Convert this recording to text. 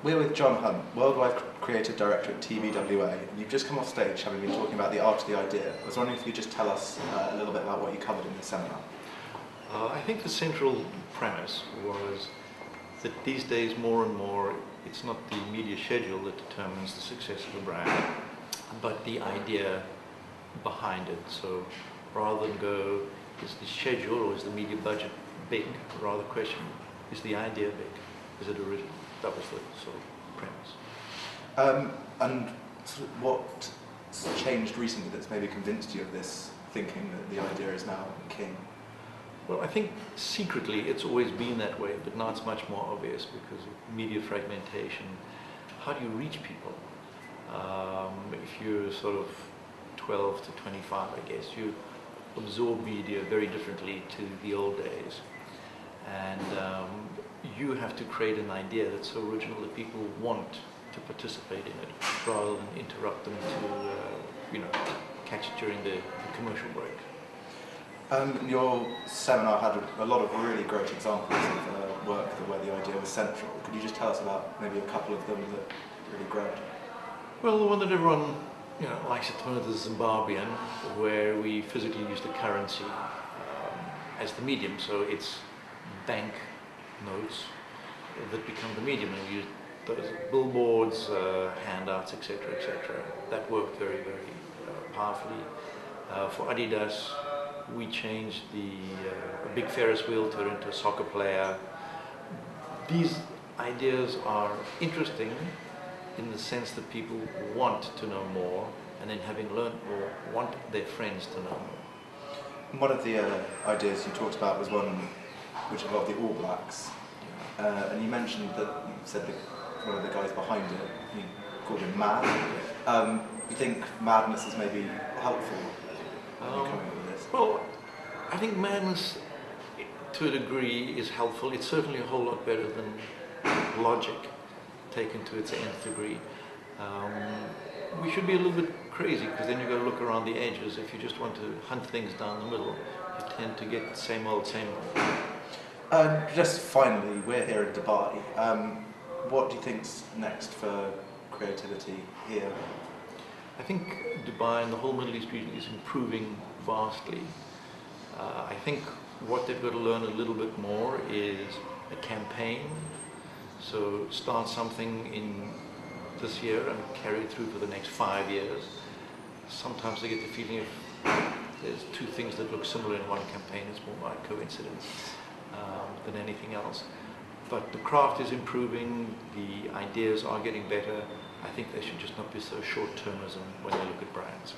We're with John Hunt, Worldwide Creative Director at TBWA. You've just come off stage having been talking about the art of the idea. I was wondering if you could just tell us a little bit about what you covered in the seminar. I think the central premise was that these days more and more it's not the media schedule that determines the success of a brand, but the idea behind it. So rather than go, is the schedule or is the media budget big, rather question, is the idea big? Is it original? That was the sort of premise. And sort of what's changed recently that's maybe convinced you of this thinking that the idea is now king? Well, I think secretly it's always been that way, but now it's much more obvious because of media fragmentation. How do you reach people? If you're sort of 12 to 25, I guess, you absorb media very differently to the old days. And you have to create an idea that's so original that people want to participate in it, rather than interrupt them to, catch it during the commercial break. Your seminar had a lot of really great examples of work where the idea was central. Could you just tell us about maybe a couple of them that really grabbed you? Well, the one that everyone likes to turn to the Zimbabwean, where we physically use the currency as the medium. So it's bank notes that become the medium, and we use those billboards, handouts, etc., etc. That worked very, very powerfully. For Adidas, we changed a big Ferris wheel turn into a soccer player. These ideas are interesting in the sense that people want to know more, and then having learned more, want their friends to know more. One of the ideas you talked about was one which involved the All Blacks, and you mentioned that you said that one of the guys behind it, you called him mad. You think madness is maybe helpful in coming up with this? Well, I think madness, to a degree, is helpful. It's certainly a whole lot better than logic taken to its nth degree. We should be a little bit crazy, because then you've got to look around the edges. If you just want to hunt things down the middle, you tend to get same old, same old. Just finally, we're here in Dubai. What do you think's next for creativity here? I think Dubai and the whole Middle East region is improving vastly. I think what they've got to learn a little bit more is a campaign. So start something in this year and carry it through for the next 5 years. Sometimes they get the feeling if there's two things that look similar in one campaign, it's more like coincidence than anything else. But the craft is improving, the ideas are getting better. I think they should just not be so short-termism when they look at brands.